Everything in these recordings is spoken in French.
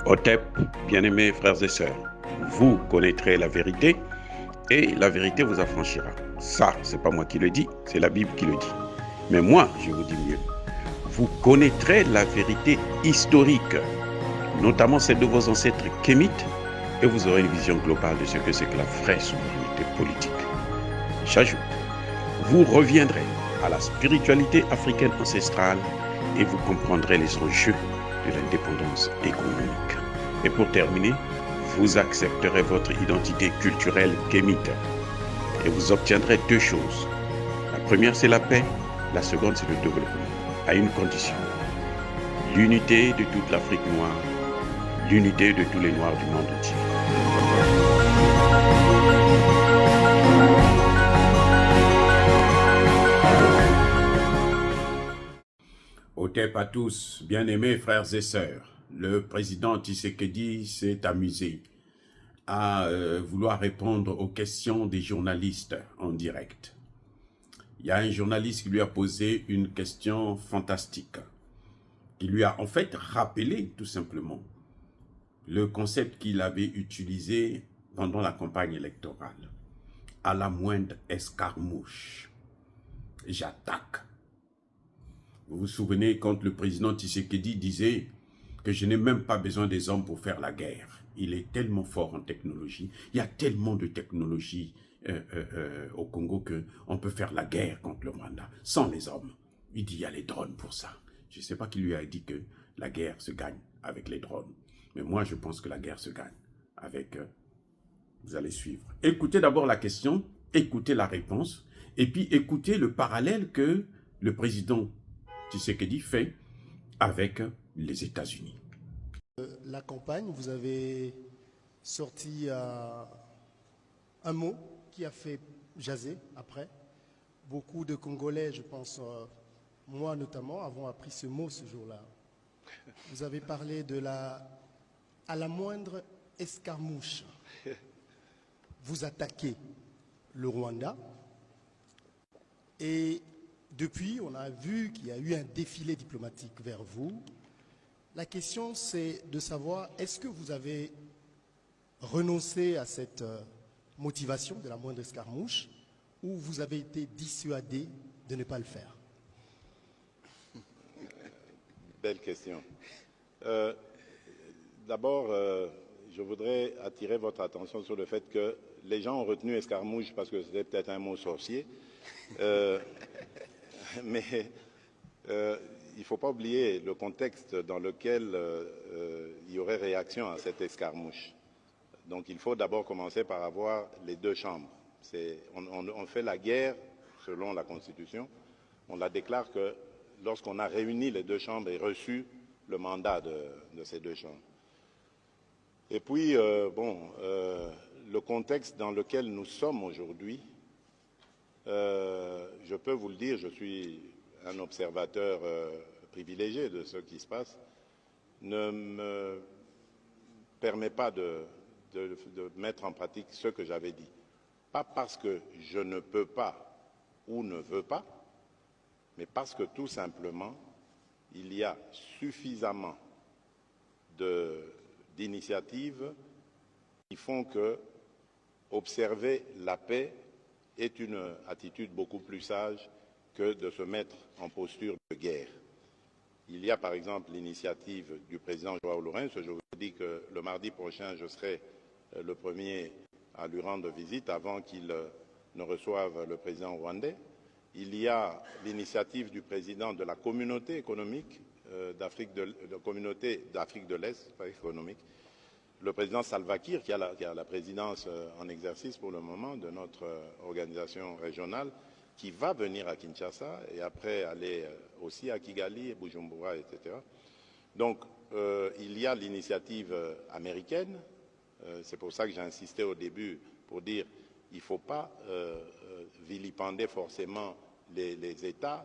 Otep, bien-aimés frères et sœurs, vous connaîtrez la vérité et la vérité vous affranchira. Ça, c'est pas moi qui le dis, c'est la Bible qui le dit. Mais moi, je vous dis mieux. Vous connaîtrez la vérité historique, notamment celle de vos ancêtres kémites, et vous aurez une vision globale de ce que c'est que la vraie souveraineté politique. J'ajoute, vous reviendrez à la spiritualité africaine ancestrale et vous comprendrez les enjeux de l'indépendance économique. Et pour terminer, vous accepterez votre identité culturelle kémite et vous obtiendrez deux choses. La première, c'est la paix. La seconde, c'est le développement, à une condition. L'unité de toute l'Afrique noire, l'unité de tous les Noirs du monde entier. Otep à tous, bien-aimés frères et sœurs. Le président Tshisekedi s'est amusé à vouloir répondre aux questions des journalistes en direct. Il y a un journaliste qui lui a posé une question fantastique, qui lui a en fait rappelé tout simplement le concept qu'il avait utilisé pendant la campagne électorale. À la moindre escarmouche, j'attaque. Vous vous souvenez quand le président Tshisekedi disait que je n'ai même pas besoin des hommes pour faire la guerre. Il est tellement fort en technologie. Il y a tellement de technologie au Congo qu'on peut faire la guerre contre le Rwanda sans les hommes. Il dit il y a les drones pour ça. Je ne sais pas qui lui a dit que la guerre se gagne avec les drones. Mais moi, je pense que la guerre se gagne avec... vous allez suivre. Écoutez d'abord la question, écoutez la réponse, et puis écoutez le parallèle que le président Tshisekedi fait avec les États-Unis. La campagne, vous avez sorti un mot qui a fait jaser après. Beaucoup de Congolais, je pense, moi notamment, avons appris ce mot ce jour-là. Vous avez parlé de à la moindre escarmouche. Vous attaquez le Rwanda et depuis, on a vu qu'il y a eu un défilé diplomatique vers vous. La question, c'est de savoir, est-ce que vous avez renoncé à cette motivation de la moindre escarmouche ou vous avez été dissuadé de ne pas le faire? Belle question. D'abord, je voudrais attirer votre attention sur le fait que les gens ont retenu escarmouche parce que c'était peut-être un mot sorcier. Mais il ne faut pas oublier le contexte dans lequel il y aurait réaction à cette escarmouche. Donc il faut d'abord commencer par avoir les deux chambres. On fait la guerre selon la Constitution. On la déclare que lorsqu'on a réuni les deux chambres et reçu le mandat de ces deux chambres. Et puis, le contexte dans lequel nous sommes aujourd'hui, je peux vous le dire, je suis un observateur privilégié de ce qui se passe, ne me permet pas de mettre en pratique ce que j'avais dit. Pas parce que je ne peux pas ou ne veux pas, mais parce que tout simplement, il y a suffisamment d'initiatives qui font que observer la paix est une attitude beaucoup plus sage que de se mettre en posture de guerre. Il y a par exemple l'initiative du président Joao Lourenço. Je vous dis que le mardi prochain, je serai le premier à lui rendre visite avant qu'il ne reçoive le président rwandais. Il y a l'initiative du président de la communauté économique d'Afrique de l'Est, pas économique, le président Salva Kiir, qui a la présidence en exercice pour le moment de notre organisation régionale, qui va venir à Kinshasa et après aller aussi à Kigali, Bujumbura, etc. Donc, il y a l'initiative américaine. C'est pour ça que j'ai insisté au début pour dire qu'il ne faut pas vilipender forcément les États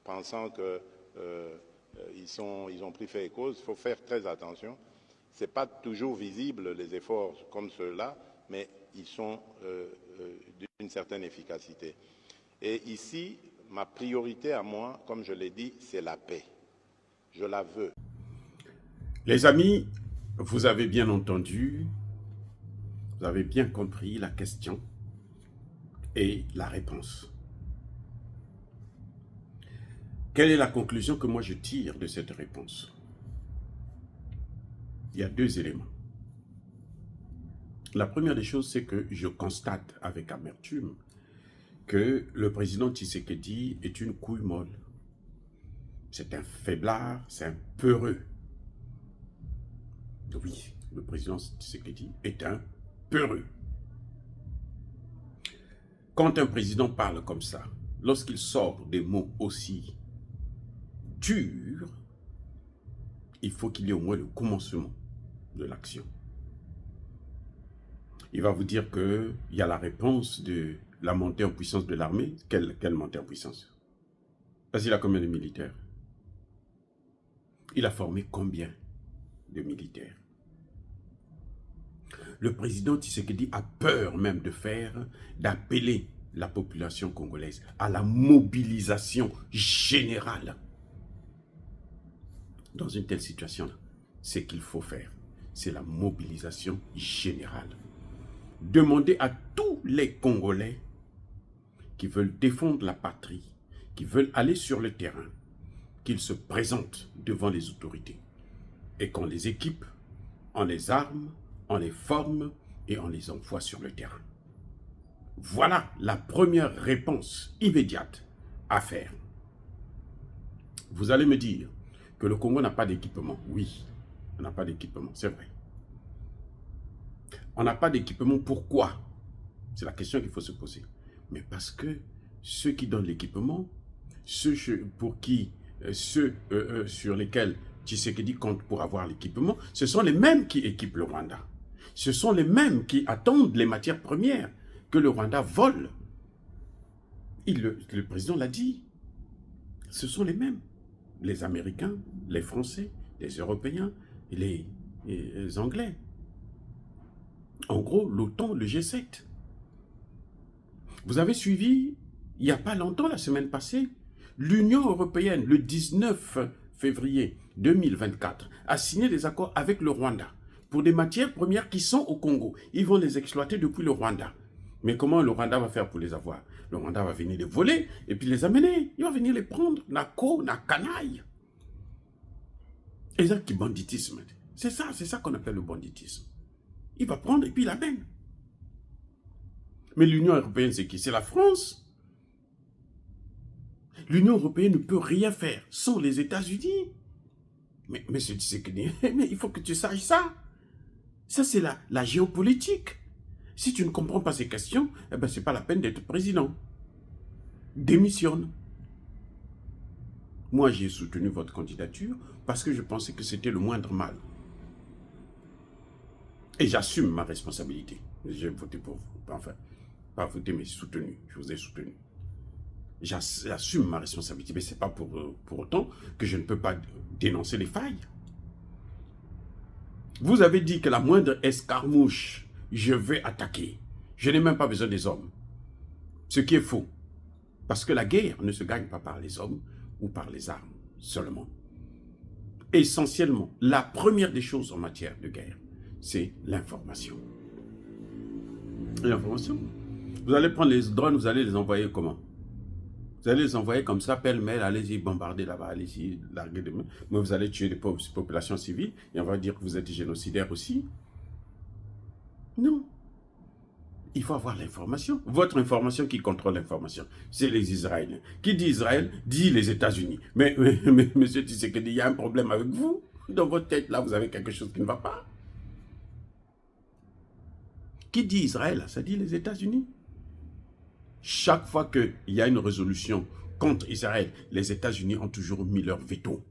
pensant qu'ils ont pris fait et cause. Il faut faire très attention. Ce n'est pas toujours visible, les efforts comme ceux-là, mais ils sont d'une certaine efficacité. Et ici, ma priorité à moi, comme je l'ai dit, c'est la paix. Je la veux. Les amis, vous avez bien entendu, vous avez bien compris la question et la réponse. Quelle est la conclusion que moi je tire de cette réponse? Il y a deux éléments. La première des choses, c'est que je constate avec amertume que le président Tshisekedi est une couille molle. C'est un faiblard, c'est un peureux. Oui, le président Tshisekedi est un peureux. Quand un président parle comme ça, lorsqu'il sort des mots aussi durs, il faut qu'il y ait au moins le commencement de l'action. Il va vous dire qu'il y a la réponse de la montée en puissance de l'armée. Quelle montée en puissance? Parce qu'il a combien de militaires? Il a formé combien de militaires? Le président Tshisekedi a peur même d'appeler la population congolaise à la mobilisation générale. Dans une telle situation, ce qu'il faut faire, c'est la mobilisation générale. Demander à tous les Congolais qui veulent défendre la patrie, qui veulent aller sur le terrain, qu'ils se présentent devant les autorités et qu'on les équipe, on les arme, on les forme et on les envoie sur le terrain. Voilà la première réponse immédiate à faire. Vous allez me dire que le Congo n'a pas d'équipement. Oui, on n'a pas d'équipement, c'est vrai. On n'a pas d'équipement, pourquoi? C'est la question qu'il faut se poser. Mais parce que ceux qui donnent l'équipement, ceux sur lesquels Tshisekedi compte pour avoir l'équipement, ce sont les mêmes qui équipent le Rwanda. Ce sont les mêmes qui attendent les matières premières que le Rwanda vole. Le président l'a dit. Ce sont les mêmes. Les Américains, les Français, les Européens, les Anglais. En gros, l'OTAN, le G7. Vous avez suivi, il n'y a pas longtemps, la semaine passée, l'Union européenne, le 19 février 2024, a signé des accords avec le Rwanda pour des matières premières qui sont au Congo. Ils vont les exploiter depuis le Rwanda. Mais comment le Rwanda va faire pour les avoir? Le Rwanda va venir les voler et puis les amener. Il va venir les prendre. Nako, na canaille. Et ça qui banditisme. C'est ça qu'on appelle le banditisme. Il va prendre et puis il amène. Mais l'Union européenne, c'est qui? C'est la France. L'Union européenne ne peut rien faire sans les États-Unis. Mais il faut que tu saches ça. Ça, c'est la géopolitique. Si tu ne comprends pas ces questions, eh ben, ce n'est pas la peine d'être président. Démissionne. Moi, j'ai soutenu votre candidature parce que je pensais que c'était le moindre mal. Et j'assume ma responsabilité. J'ai voté pour vous. Enfin, pas voté, mais soutenu. Je vous ai soutenu. J'assume ma responsabilité, mais ce n'est pas pour autant que je ne peux pas dénoncer les failles. Vous avez dit que la moindre escarmouche, je vais attaquer. Je n'ai même pas besoin des hommes. Ce qui est faux. Parce que la guerre ne se gagne pas par les hommes ou par les armes seulement. Essentiellement, la première des choses en matière de guerre, c'est l'information. L'information. Vous allez prendre les drones, vous allez les envoyer comment? Vous allez les envoyer comme ça, pêle-mêle, allez-y bombarder là-bas, allez-y larguer des mains. Mais vous allez tuer des populations civiles et on va dire que vous êtes génocidaire aussi. Non. Il faut avoir l'information. Votre information qui contrôle l'information, c'est les Israéliens. Qui dit Israël, dit les États-Unis. Mais monsieur Tshisekedi, il y a un problème avec vous. Dans votre tête, là, vous avez quelque chose qui ne va pas. Qui dit Israël, ça dit les États-Unis. Chaque fois qu'il y a une résolution contre Israël, les États-Unis ont toujours mis leur veto.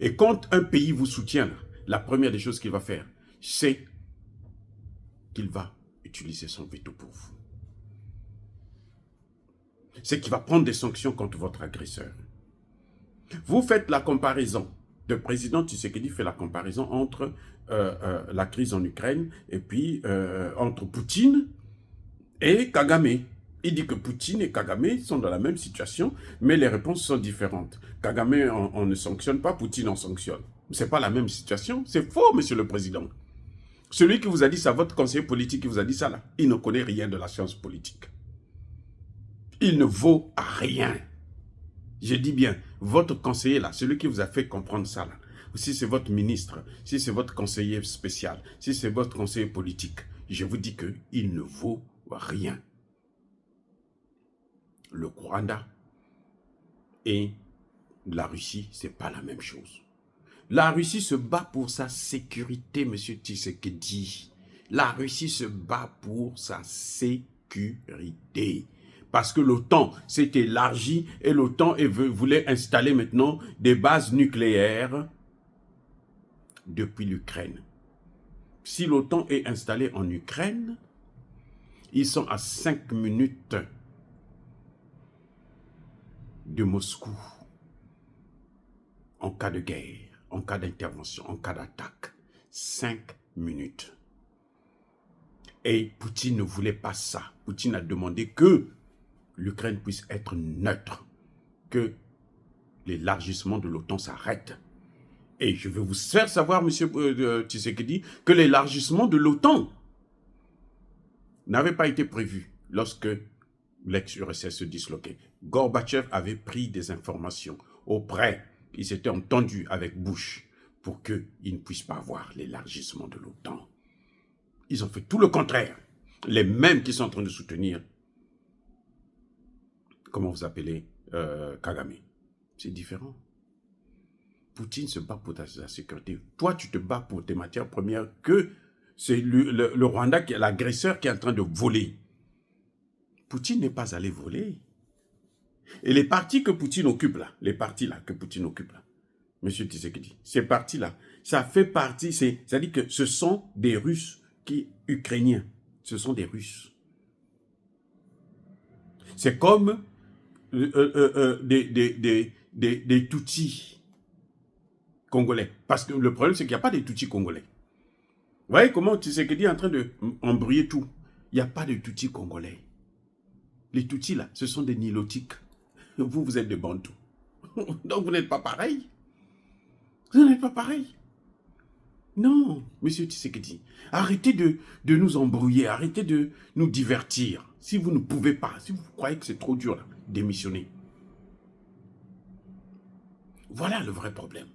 Et quand un pays vous soutient, la première des choses qu'il va faire, c'est qu'il va utiliser son veto pour vous. C'est qu'il va prendre des sanctions contre votre agresseur. Vous faites la comparaison. Le président Tshisekedi fait la comparaison entre la crise en Ukraine et puis entre Poutine et Kagame. Il dit que Poutine et Kagame sont dans la même situation, mais les réponses sont différentes. Kagame, on ne sanctionne pas, Poutine, on sanctionne. Ce n'est pas la même situation. C'est faux, monsieur le président. Celui qui vous a dit ça, votre conseiller politique qui vous a dit ça, là, il ne connaît rien de la science politique. Il ne vaut rien. Je dis bien, votre conseiller là, celui qui vous a fait comprendre ça là, si c'est votre ministre, si c'est votre conseiller spécial, si c'est votre conseiller politique, je vous dis qu'il ne vaut rien. Le Rwanda et la Russie, ce n'est pas la même chose. La Russie se bat pour sa sécurité, monsieur Tshisekedi. La Russie se bat pour sa sécurité. Parce que l'OTAN s'est élargi et l'OTAN voulait installer maintenant des bases nucléaires depuis l'Ukraine. Si l'OTAN est installée en Ukraine, ils sont à 5 minutes de Moscou en cas de guerre, en cas d'intervention, en cas d'attaque. 5 minutes. Et Poutine ne voulait pas ça. Poutine a demandé que l'Ukraine puisse être neutre, que l'élargissement de l'OTAN s'arrête. Et je vais vous faire savoir, monsieur Tshisekedi, que l'élargissement de l'OTAN n'avait pas été prévu lorsque l'ex-URSS se disloquait. Gorbatchev avait pris des informations auprès, il s'était entendu avec Bush pour qu'il ne puisse pas avoir l'élargissement de l'OTAN. Ils ont fait tout le contraire. Les mêmes qui sont en train de soutenir, comment vous appelez, Kagame. C'est différent. Poutine se bat pour sa sécurité. Toi, tu te bats pour tes matières premières que c'est le Rwanda qui est l'agresseur qui est en train de voler. Poutine n'est pas allé voler. Et les partis que Poutine occupe là, monsieur Tshisekedi, ces partis là, ça fait partie, c'est-à-dire que ce sont des Russes ukrainiens. Ce sont des Russes. C'est comme des Tutsis congolais. Parce que le problème, c'est qu'il n'y a pas de Tutsis congolais. Vous voyez comment Tshisekedi est en train d'embrouiller tout. Il n'y a pas de Tutsis congolais. Les Tutsis, là, ce sont des Nilotiques. Vous, vous êtes des Bantous. Donc, vous n'êtes pas pareil. Vous n'êtes pas pareil. Non, monsieur Tshisekedi, arrêtez de nous embrouiller, arrêtez de nous divertir. Si vous ne pouvez pas, si vous croyez que c'est trop dur, là, démissionnez. Voilà le vrai problème.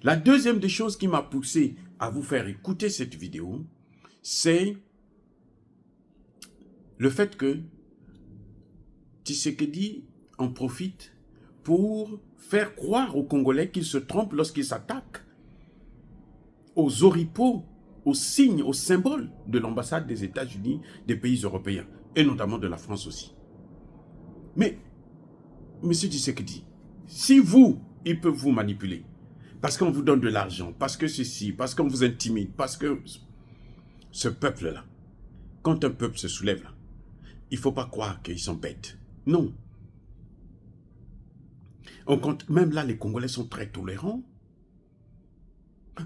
La deuxième des choses qui m'a poussé à vous faire écouter cette vidéo, c'est le fait que Tshisekedi en profite pour faire croire aux Congolais qu'ils se trompent lorsqu'ils s'attaquent aux oripeaux, aux signes, aux symboles de l'ambassade des États-Unis, des pays européens, et notamment de la France aussi. Mais, monsieur Tshisekedi, si ils peuvent vous manipuler, parce qu'on vous donne de l'argent, parce que ceci, parce qu'on vous intimide, parce que ce peuple-là, quand un peuple se soulève, là, il ne faut pas croire qu'ils sont bêtes. Non. On compte, même là, les Congolais sont très tolérants.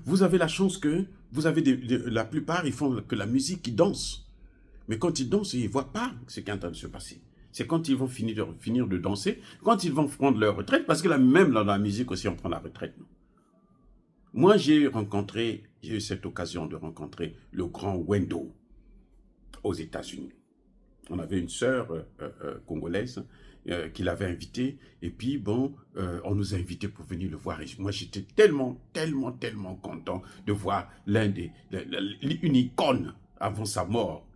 Vous avez la chance que, la plupart, ils font que la musique, ils dansent. Mais quand ils dansent, ils ne voient pas ce qui est en train de se passer. C'est quand ils vont finir de danser, quand ils vont prendre leur retraite, parce que là, même dans la musique aussi, on prend la retraite. Non? Moi, j'ai eu cette occasion de rencontrer le grand Wendo aux États-Unis. On avait une sœur congolaise qui l'avait invité, et puis bon, on nous a invités pour venir le voir. Et moi, j'étais tellement content de voir une icône avant sa mort.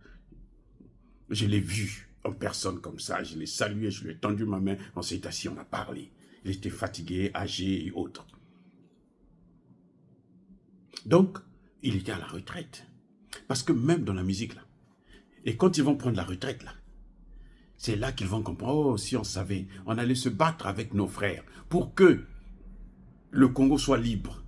Je l'ai vu en personne comme ça, je l'ai salué, je lui ai tendu ma main, on s'est assis, on a parlé. Il était fatigué, âgé et autres. Donc, il était à la retraite. Parce que même dans la musique, là, et quand ils vont prendre la retraite, là, c'est là qu'ils vont comprendre, oh, si on savait, on allait se battre avec nos frères pour que le Congo soit libre.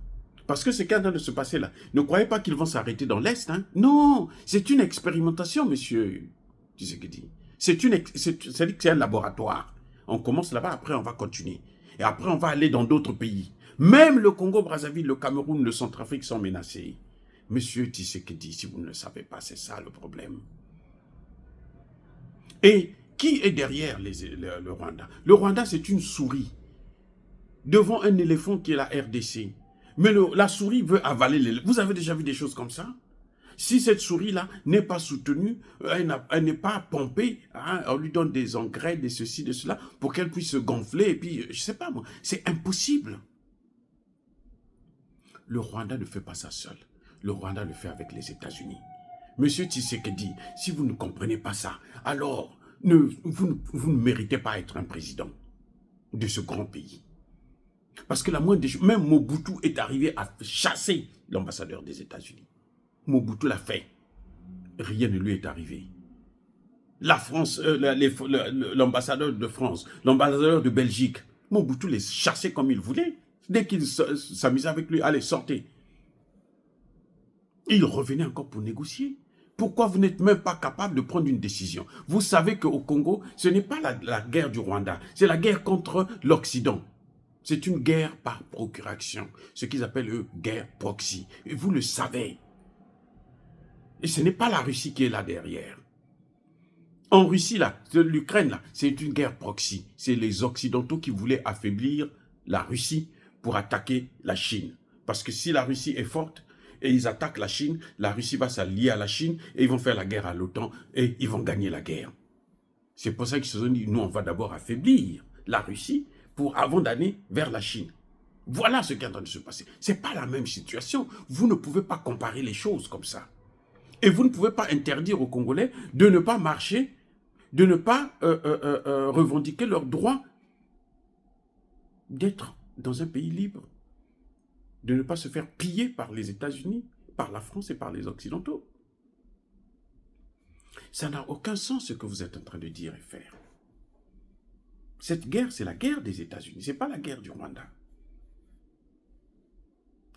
Parce que ce qui est en train de se passer là, ne croyez pas qu'ils vont s'arrêter dans l'Est. Hein? Non, c'est une expérimentation, monsieur Tshisekedi. C'est-à-dire que c'est un laboratoire. On commence là-bas, après on va continuer. Et après on va aller dans d'autres pays. Même le Congo-Brazzaville, le Cameroun, le Centrafrique sont menacés. Monsieur Tshisekedi, si vous ne le savez pas, c'est ça le problème. Et qui est derrière le Rwanda? Le Rwanda, c'est une souris devant un éléphant qui est la RDC. Mais la souris veut avaler l'éléphant. Vous avez déjà vu des choses comme ça? Si cette souris-là n'est pas soutenue, elle n'est pas pompée, hein, on lui donne des engrais, des ceci, de cela, pour qu'elle puisse se gonfler, et puis, je ne sais pas moi, c'est impossible. Le Rwanda ne fait pas ça seul. Le Rwanda le fait avec les États-Unis. Monsieur Tshisekedi, si vous ne comprenez pas ça, alors vous ne méritez pas être un président de ce grand pays. Parce que la moindre des choses, même Mobutu est arrivé à chasser l'ambassadeur des États-Unis. Mobutu l'a fait. Rien ne lui est arrivé. La France, l'ambassadeur de France, l'ambassadeur de Belgique, Mobutu les chassait comme il voulait. Dès qu'il s'amusait avec lui, allez, sortez. Il revenait encore pour négocier. Pourquoi vous n'êtes même pas capable de prendre une décision? Vous savez qu'au Congo, ce n'est pas la guerre du Rwanda, c'est la guerre contre l'Occident. C'est une guerre par procuration, ce qu'ils appellent eux guerre proxy. Et vous le savez. Et ce n'est pas la Russie qui est là derrière. En Russie, là, l'Ukraine, là, c'est une guerre proxy. C'est les Occidentaux qui voulaient affaiblir la Russie pour attaquer la Chine. Parce que si la Russie est forte et ils attaquent la Chine, la Russie va s'allier à la Chine et ils vont faire la guerre à l'OTAN et ils vont gagner la guerre. C'est pour ça qu'ils se sont dit, nous, on va d'abord affaiblir la Russie avant d'aller vers la Chine. Voilà ce qui est en train de se passer. Ce n'est pas la même situation. Vous ne pouvez pas comparer les choses comme ça. Et vous ne pouvez pas interdire aux Congolais de ne pas marcher, de ne pas revendiquer leur droit d'être dans un pays libre, de ne pas se faire piller par les États-Unis, par la France et par les Occidentaux. Ça n'a aucun sens ce que vous êtes en train de dire et faire. Cette guerre, c'est la guerre des États-Unis, ce n'est pas la guerre du Rwanda.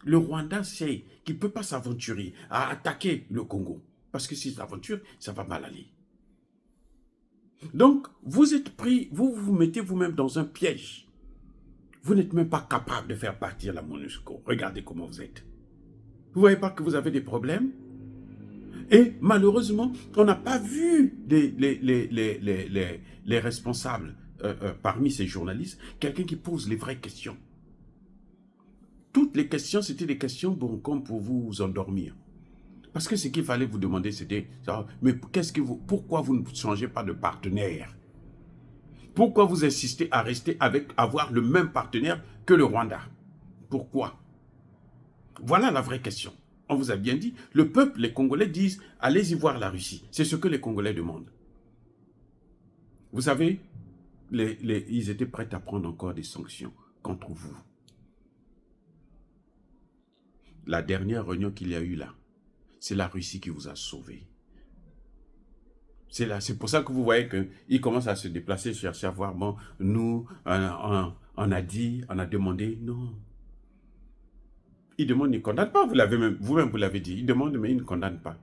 Le Rwanda sait qu'il ne peut pas s'aventurer à attaquer le Congo. Parce que s'il s'aventure, ça va mal aller. Donc, vous êtes pris, vous vous mettez vous-même dans un piège. Vous n'êtes même pas capable de faire partir la MONUSCO. Regardez comment vous êtes. Vous ne voyez pas que vous avez des problèmes? Et malheureusement, on n'a pas vu les responsables parmi ces journalistes, quelqu'un qui pose les vraies questions. Toutes les questions, c'était des questions comme pour vous endormir. Parce que ce qu'il fallait vous demander, c'était, mais pourquoi vous ne changez pas de partenaire? Pourquoi vous insistez à avoir le même partenaire que le Rwanda? Pourquoi? Voilà la vraie question. On vous a bien dit, le peuple, les Congolais disent, allez-y voir la Russie. C'est ce que les Congolais demandent. Vous savez, ils étaient prêts à prendre encore des sanctions contre vous. La dernière réunion qu'il y a eu là, c'est la Russie qui vous a sauvé. C'est pour ça que vous voyez qu'ils commencent à se déplacer, chercher à voir, bon, nous, on a dit, on a demandé, non. Ils demandent, ils ne condamnent pas, vous-même vous l'avez dit, ils demandent, mais ils ne condamnent pas.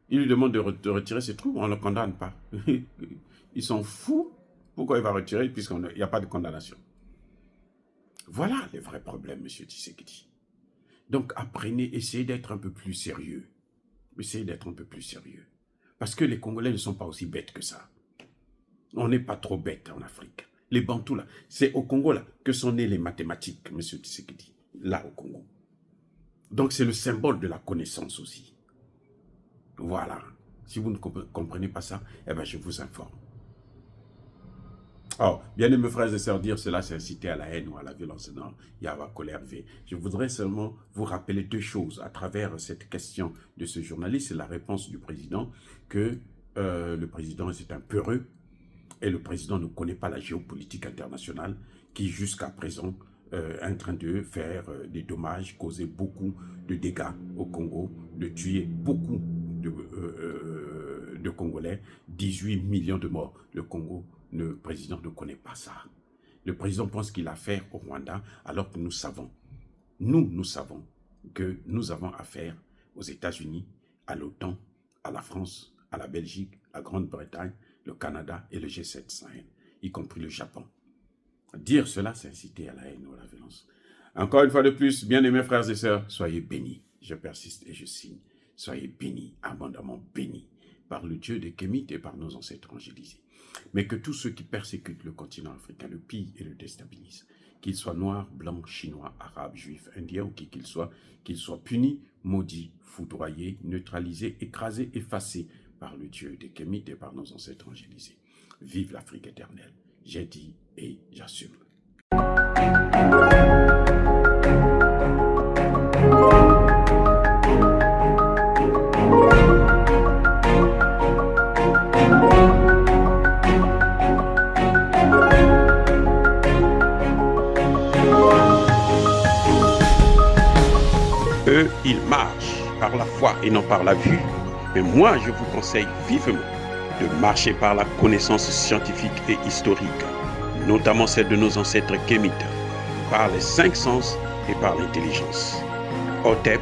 Ils lui demandent de retirer ses troupes, on ne le condamne pas. Ils sont fous, pourquoi il va retirer, puisqu'il n'y a pas de condamnation. Voilà les vrais problèmes, M. Tshisekedi. Donc apprenez, essayez d'être un peu plus sérieux. Essayez d'être un peu plus sérieux. Parce que les Congolais ne sont pas aussi bêtes que ça. On n'est pas trop bêtes en Afrique. Les Bantous, là, c'est au Congo, là, que sont nées les mathématiques, M. Tshisekedi. Là, au Congo. Donc, c'est le symbole de la connaissance aussi. Voilà. Si vous ne comprenez pas ça, eh bien, je vous informe. Oh, bien aimés frères et sœurs, dire cela, c'est inciter à la haine ou à la violence. Non, il y a la colère. Je voudrais seulement vous rappeler deux choses à travers cette question de ce journaliste et la réponse du président, que le président c'est un peureux et le président ne connaît pas la géopolitique internationale qui jusqu'à présent est en train de faire des dommages, causer beaucoup de dégâts au Congo, de tuer beaucoup de Congolais, 18 millions de morts. Le Congo, le président ne connaît pas ça. Le président pense qu'il a affaire au Rwanda, alors que nous savons que nous avons affaire aux États-Unis, à l'OTAN, à la France, à la Belgique, à la Grande-Bretagne, le Canada et le G7 Sahel, y compris le Japon. Dire cela, c'est inciter à la haine ou à la violence. Encore une fois de plus, bien-aimés frères et sœurs, soyez bénis. Je persiste et je signe. Soyez bénis, abondamment bénis, par le Dieu des Kémites et par nos ancêtres angélisés. Mais que tous ceux qui persécutent le continent africain, le pillent et le déstabilisent, qu'il soit noir, blanc, chinois, arabe, juif, indien ou qui qu'il soit puni, maudit, foudroyé, neutralisé, écrasé, effacé par le Dieu des Kémites et par nos ancêtres angélisés. Vive l'Afrique éternelle. J'ai dit et j'assume. Eux, ils marchent par la foi et non par la vue. Mais moi, je vous conseille vivement de marcher par la connaissance scientifique et historique, notamment celle de nos ancêtres kémites, par les 5 sens et par l'intelligence. Hotep,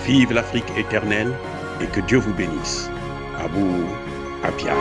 vive l'Afrique éternelle et que Dieu vous bénisse. Abou Apia.